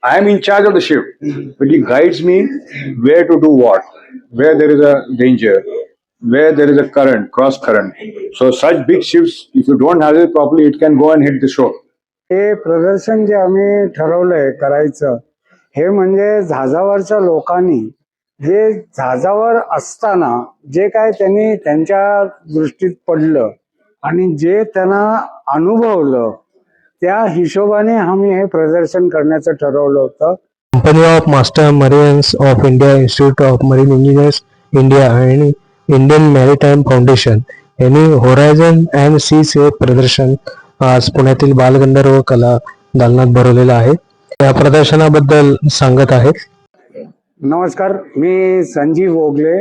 I am in charge of the ship, but he guides me where to do what, where there is a danger, where there is a current, cross current. So such big ships, if you don't handle it properly, it can go and hit the shore. हे प्रदर्शन जे आम्ही ठरवलंय करायचं हे म्हणजे जहाजावरच्या लोकांनी जे जहाजावर असताना जे काय त्यांनी त्यांच्या दृष्टीत पडलं आणि जे त्यांना अनुभवलं त्या हिशोबाने आम्ही हे प्रदर्शन करण्याचं ठरवलं होतं. Company of master marines of India, institute of marine engineers India आणि इंडियन मॅरीटाईम फाउंडेशन यांनी होरायझन अँड सीज हे प्रदर्शन आज पुण्यातील बालगंधर्व कला दालनात भरवलेलं आहे. या प्रदर्शनाबद्दल सांगत आहेत. नमस्कार, मी Sanjeev Ogale,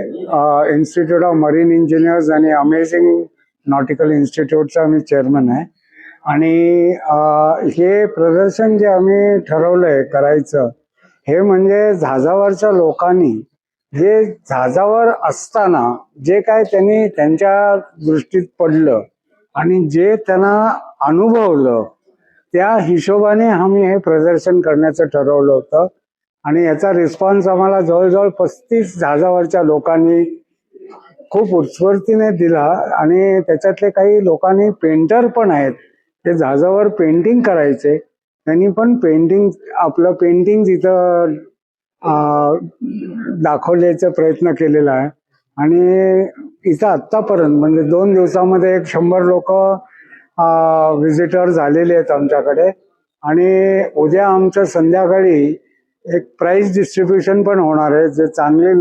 institute of marine engineers आणि अमेझिंग नॉटिकल इन्स्टिट्यूटचा मी चेअरमन आहे. आणि हे प्रदर्शन जे आम्ही ठरवलंय करायचं हे म्हणजे जहाजावरच्या लोकांनी जे जहाजावर असताना जे काय त्यांनी त्यांच्या दृष्टीत पडलं आणि जे त्यांना अनुभवलं त्या हिशोबाने आम्ही हे प्रदर्शन करण्याचं ठरवलं होतं. आणि याचा रिस्पॉन्स आम्हाला जवळजवळ 35 जहाजावरच्या लोकांनी खूप उत्स्फूर्तीने दिला. आणि त्याच्यातले काही लोकांनी पेंटर पण आहेत, ते जहाजावर पेंटिंग करायचे, त्यांनी पण आपलं पेंटिंग इथं दाखवण्याचा प्रयत्न केलेला आहे. आणि इथं आत्तापर्यंत म्हणजे 2 दिवसामध्ये 100 लोक व्हिजिटर झालेले आहेत आमच्याकडे. आणि उद्या आमचं संध्याकाळी एक प्राइज डिस्ट्रीब्युशन पण होणार आहे. जे चांगले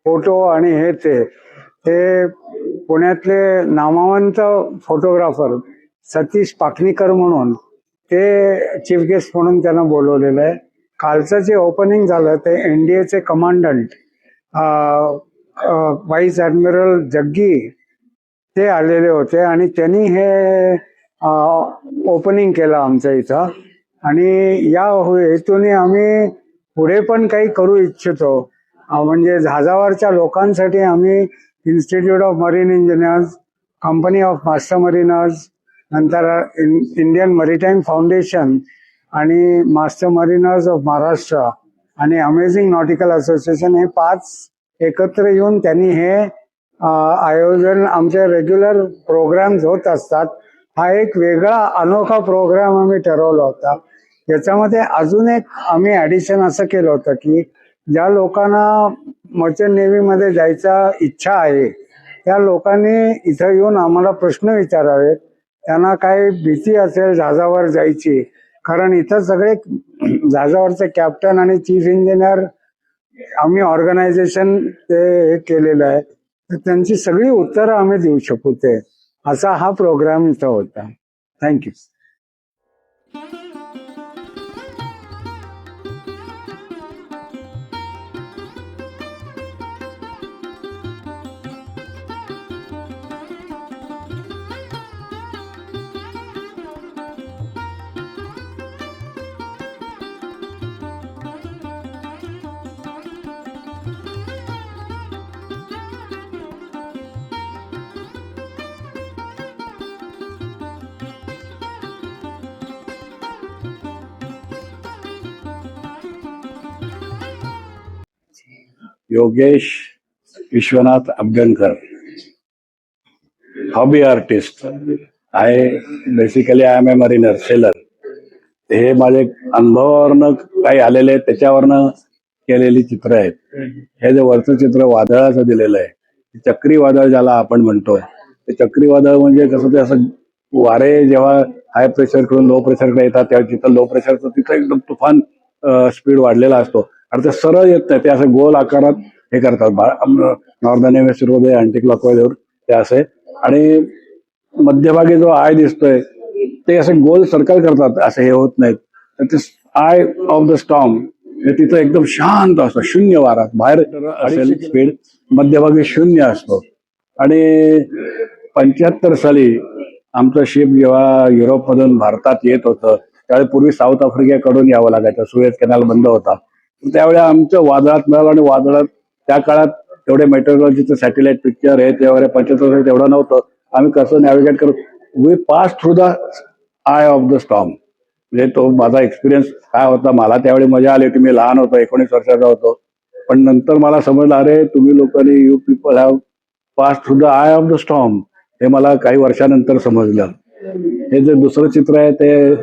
फोटो आणि ते पुण्यातले नामवंत फोटोग्राफर सतीश पाखनीकर म्हणून ते चीफ गेस्ट म्हणून त्यांना बोलवलेलं आहे. कालचं जे ओपनिंग झालं ते NDAचे कमांडंट व्हाईस ॲडमिरल जग्गी ते आलेले होते आणि त्यांनी हे ओपनिंग केलं आमच्या इथं. आणि या हेतूने आम्ही पुढे पण काही करू इच्छितो. म्हणजे जहाजावरच्या लोकांसाठी आम्ही institute of marine engineers, company of master mariners, नंतर इंडियन मरीटाईम फाउंडेशन आणि मास्टर मरीनर्स ऑफ महाराष्ट्र आणि अमेझिंग नॉटिकल असोसिएशन हे 5 एकत्र येऊन त्यांनी हे आयोजन, आमचे रेग्युलर प्रोग्राम्स होत असतात. हा एक वेगळा अनोखा प्रोग्राम आम्ही ठरवला होता. याच्यामध्ये अजून एक आम्ही ॲडिशन असं केलं होतं की ज्या लोकांना मर्चंट नेव्हीमध्ये जायचा इच्छा आहे त्या लोकांनी इथं येऊन आम्हाला प्रश्न विचारावेत. त्यांना काय भीती असेल जहाजावर जायची, कारण इथं सगळे जहाजावरचे कॅप्टन आणि चीफ इंजिनियर आम्ही ऑर्गनायझेशन ते केलेलं आहे, तर त्यांची सगळी उत्तरं आम्ही देऊ शकू ते असा हा प्रोग्राम इथं होता. Thank you. Yogesh Vishwanath Abhyankar, hobby artist. Basically I am a mariner, sailor. हे माझे अनुभवावरनं काही आलेले त्याच्यावरनं केलेली चित्र आहेत. हे जे वरचं चित्र वादळाचं दिलेलं आहे, चक्रीवादळ ज्याला आपण म्हणतो, ते चक्रीवादळ म्हणजे कसं ते असं वारे जेव्हा हाय प्रेशरकडून लो प्रेशरकडे येतात तेव्हा तिथं लो प्रेशरचं तिथं एकदम तुफान स्पीड वाढलेला असतो आणि ते सरळ येत नाही, ते असं गोल आकारात हे करतात. नॉर्दर्न हेमिस्फिअरमध्ये अँटी क्लॉकवाईजवर ते असे. आणि मध्यभागी जो आय दिसतोय ते असे गोल सर्कल करतात, असे हे होत नाहीत. तर ते आय ऑफ द स्टॉर्म हे तिथं एकदम शांत असतं, शून्य वारा. बाहेर असेल स्पीड, मध्यभागी शून्य असतो. आणि 75 साली आमचं शिप जेव्हा युरोपमधून भारतात येत होतं त्यावेळी पूर्वी साऊथ आफ्रिकेकडून यावं लागायचं, सुएझ कॅनल बंद होता. त्यावेळी आमचं वादळात मिळालं आणि वादळात त्या काळात तेवढे मेट्रोलॉजीचं सॅटेलाइट पिक्चर हे ते वगैरे 75 साली तेवढं नव्हतं. आम्ही कसं नॅव्हिगेट करत, we pass through the eye of the storm. म्हणजे तो माझा एक्सपिरियन्स काय होता, मला त्यावेळी मजा आली होती. मी लहान होतो, 19 वर्षाचा होतो. पण नंतर मला समजलं, अरे तुम्ही लोकांनी, you people have pass through the eye of the storm. हे मला काही वर्षानंतर समजलं. हे जे दुसरं चित्र आहे ते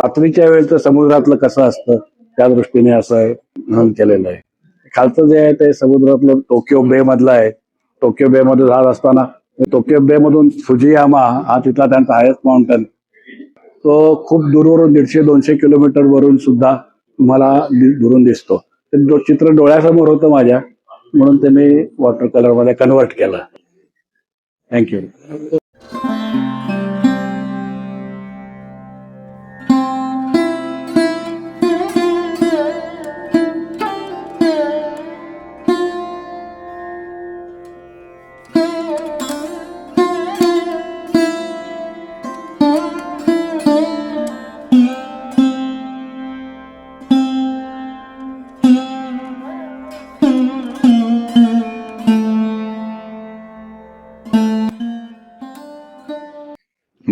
रात्रीच्या वेळेचं समुद्रातलं कसं असतं त्या दृष्टीने असं केलेलं आहे. खालचं जे आहे ते समुद्रातलं टोकियो बे मधलं आहे. टोकियो बे मध्ये जात असताना टोकियो बे मधून फुजियामा हा तिथला त्यांचा हायेस्ट माउंटन, तो खूप दूरवरून 150-200 किलोमीटर वरून सुद्धा तुम्हाला दुरून दिसतो. ते चित्र डोळ्यासमोर होतं माझ्या, म्हणून ते मी वॉटर कलर मध्ये कन्वर्ट केलं. Thank you.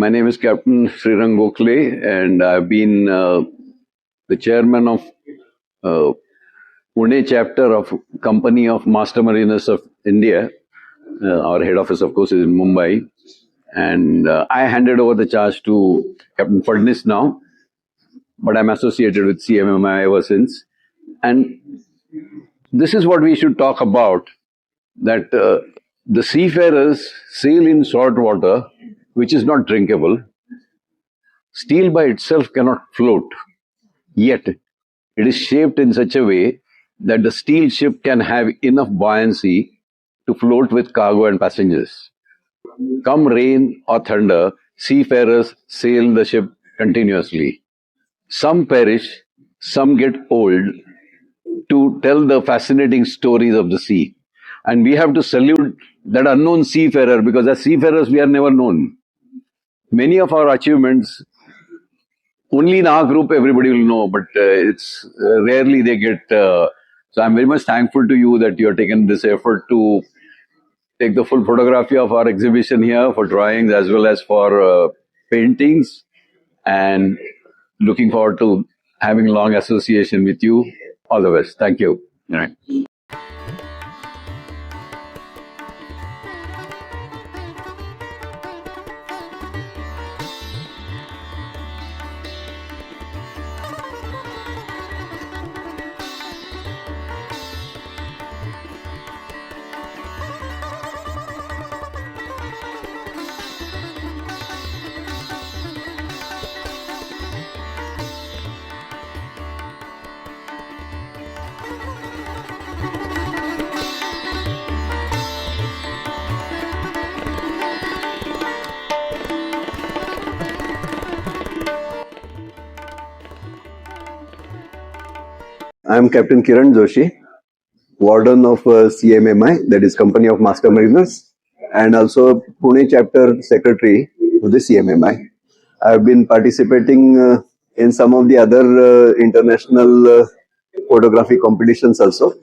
My name is Captain Srirang Gokhale, and I've been the chairman of Pune chapter of Company of Master Mariners of India. Our head office, of course, is in Mumbai. And I handed over the charge to Captain Fadnis now, but I'm associated with CMMI ever since. And this is what we should talk about, that the seafarers sail in salt water, which is not drinkable. Steel by itself cannot float, yet it is shaped in such a way that the steel ship can have enough buoyancy to float with cargo and passengers. Come rain or thunder, seafarers sail the ship continuously. Some perish, some get old to tell the fascinating stories of the sea. And we have to salute that unknown seafarer, because as seafarers we are never known. Many of our achievements, only in our group everybody will know, but it's rarely they get. So I'm very much thankful to you that you have taken this effort to take the full photography of our exhibition here, for drawings as well as for paintings, and looking forward to having long association with you. All the best. Thank you. All right. I am Captain Kiran Joshi, Warden of CMMI, that is Company of Master Mariners, and also Pune Chapter Secretary of the CMMI. I have been participating in some of the other international photography competitions also,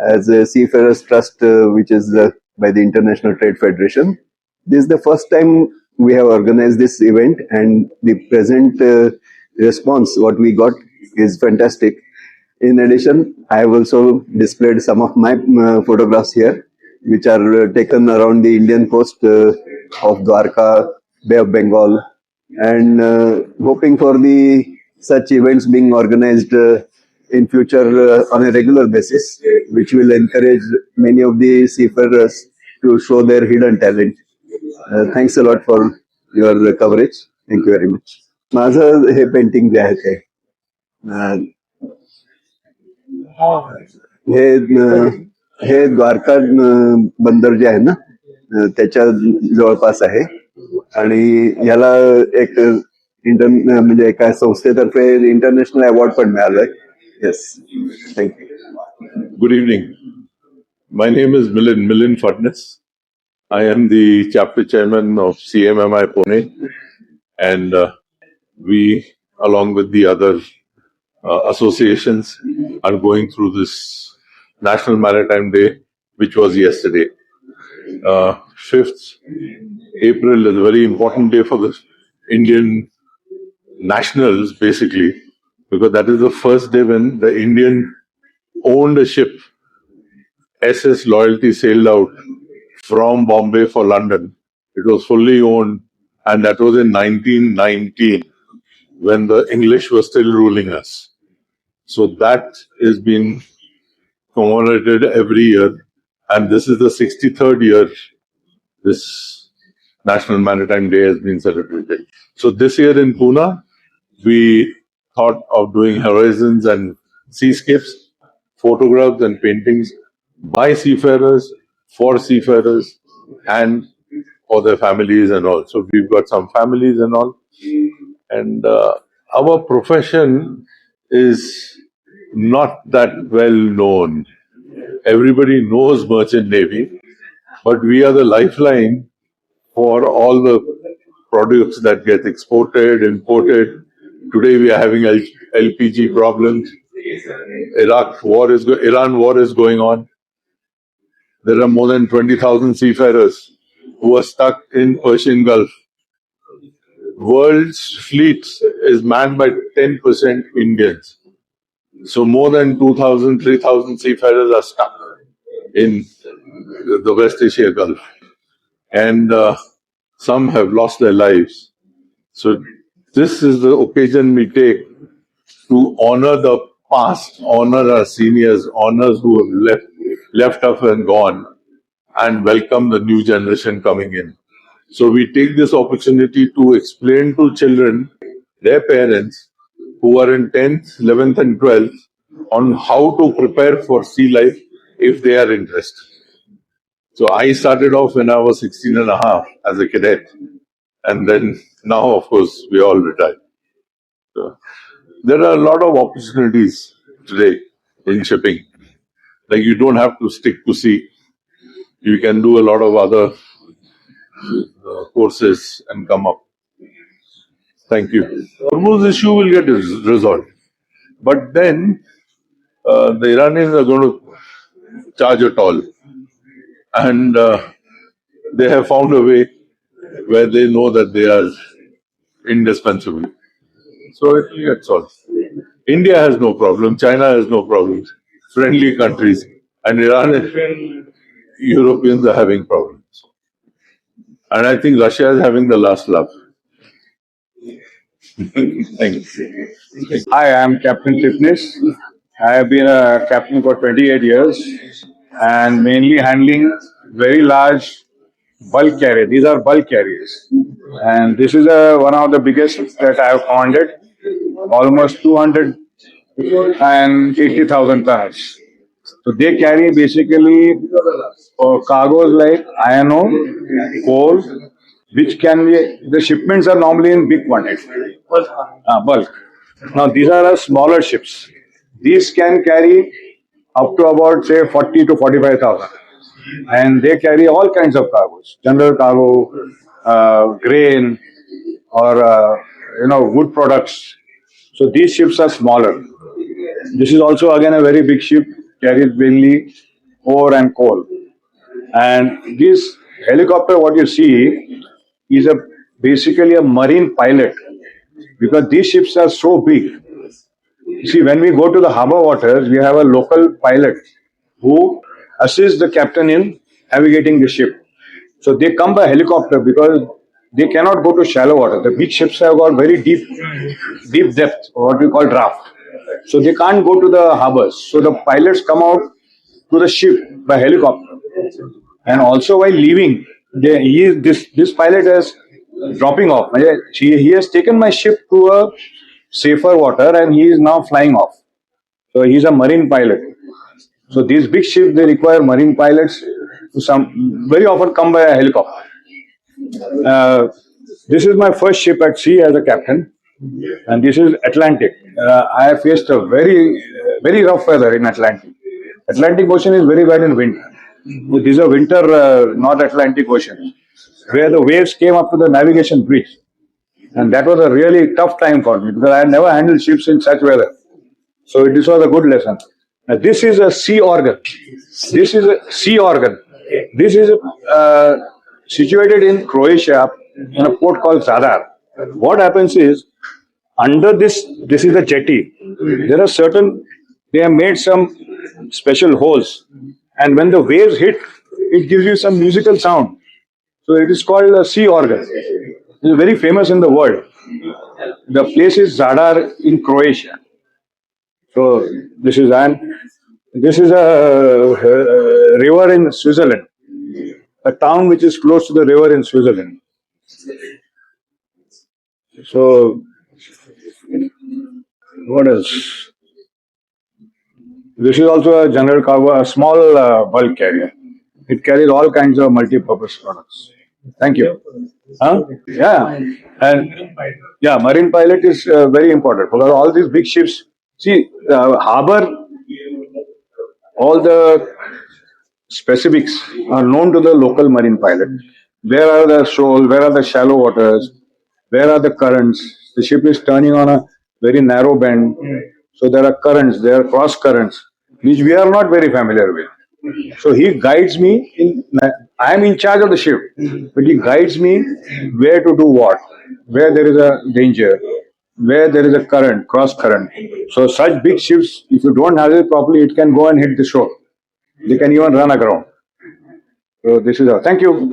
as a Seafarers Trust, which is by the International Trade Federation. This is the first time we have organized this event, and the present response, what we got, is fantastic. In addition, I have also displayed some of my photographs here, which are taken around the Indian coast of Dwarka, Bay of Bengal, and hoping for the such events being organized in future on a regular basis, which will encourage many of the seafarers to show their hidden talent. Thanks a lot for your coverage. Thank you very much. माझं हे painting जे आहे ते हे द्वारका बंदर जे आहे ना त्याच्या जवळपास आहे, आणि याला एक म्हणजे एका संस्थेतर्फे इंटरनॅशनल अवॉर्ड पण मिळालाय. Yes, thank you. Good evening. My name is Milind Fadnis. I am the chapter chairman of CMMI Pune, and we, along with the other associations, are going through this National Maritime Day, which was yesterday. 5th April is a very important day for the Indian nationals basically, because that is the first day when the Indian owned a ship. SS Loyalty sailed out from Bombay for London. It was fully owned, and that was in 1919 when the English were still ruling us. So that is being commemorated every year, and this is the 63rd year this National Maritime Day has been celebrated. So this year in Pune, we thought of doing horizons and seascapes, photographs and paintings by seafarers, for seafarers, and for their families and all. So we've got some families and all. And our profession is not that well known. Everybody knows Merchant Navy, but we are the lifeline for all the products that get exported, imported. Today we are having LPG problems. Iran war is going on. There are more than 20,000 seafarers who are stuck in Persian Gulf. World's fleet is manned by 10% Indians. So more than 2,000, 3,000 seafarers are stuck in the West Asia Gulf. And some have lost their lives. So this is the occasion we take to honor the past, honor our seniors, honor who have left us and gone, and welcome the new generation coming in. So we take this opportunity to explain to children, their parents, who are in 10th, 11th and 12th, on how to prepare for sea life if they are interested. So I started off when I was 16 and a half as a cadet. And then now, of course, we all retired. So there are a lot of opportunities today in shipping. Like you don't have to stick to sea. You can do a lot of other courses and come up. Thank you. Hormuz issue will get resolved. But then the Iranians are going to charge a toll. And they have found a way where they know that they are indispensable. So it will get solved. India has no problem. China has no problems. Friendly countries. And Iran and Europeans are having problems. And I think Russia is having the last laugh. Thank you. Hi, I'm Captain Tipnis. I have been a captain for 28 years and mainly handling very large bulk carriers. These are bulk carriers. And this is one of the biggest that I have commanded, almost 280,000 tons. So they carry basically cargoes like iron ore, coal, which can be, the shipments are normally in big quantity, bulk. Now these are smaller ships. These can carry up to about say 40 to 45,000, and they carry all kinds of cargoes, general cargo, grain, or wood products. So these ships are smaller. This is also again a very big ship, carries mainly ore and coal. And this helicopter, what you see, is basically a marine pilot, because these ships are so big. You see, when we go to the harbor waters, we have a local pilot who assists the captain in navigating the ship. So they come by helicopter because they cannot go to shallow water. The big ships have got very deep depth, or what we call draft. So they can't go to the harbors. So the pilots come out to the ship by helicopter. And also while leaving, this pilot is dropping off. He has taken my ship to a safer water and he is now flying off. So he's a marine pilot. So these big ships, they require marine pilots who very often come by a helicopter. This is my first ship at sea as a captain, and this is Atlantic. I have faced a very rough weather in Atlantic. Atlantic Ocean is very bad in winter. This is a winter North Atlantic Ocean, where the waves came up to the navigation bridge. And that was a really tough time for me, because I had never handled ships in such weather. So this was a good lesson. Now, this is a sea organ. This is a sea organ. This is situated in Croatia in a port called Zadar. What happens is, under this is the jetty. There are certain, they have made some special holes, and when the waves hit, it gives you some musical sound. So it is called a sea organ. It is very famous in the world. The place is Zadar in Croatia. So this is a river in Switzerland, a town which is close to the river in Switzerland. So what else? This is also a general cargo, a small bulk carrier. It carries all kinds of multi-purpose products. Thank you. Huh? Yeah, and yeah, marine pilot is very important because all these big ships. See, harbor, all the specifics are known to the local marine pilot. Where are the shoals? Where are the shallow waters? Where are the currents? The ship is turning on a very narrow bend, so there are currents, there are cross currents, which we are not very familiar with. So he guides me I am in charge of the ship, but he guides me where to do what, where there is a danger, where there is a current, cross current. So such big ships, if you don't handle it properly, it can go and hit the shore. They can even run aground. So this is all. Thank you.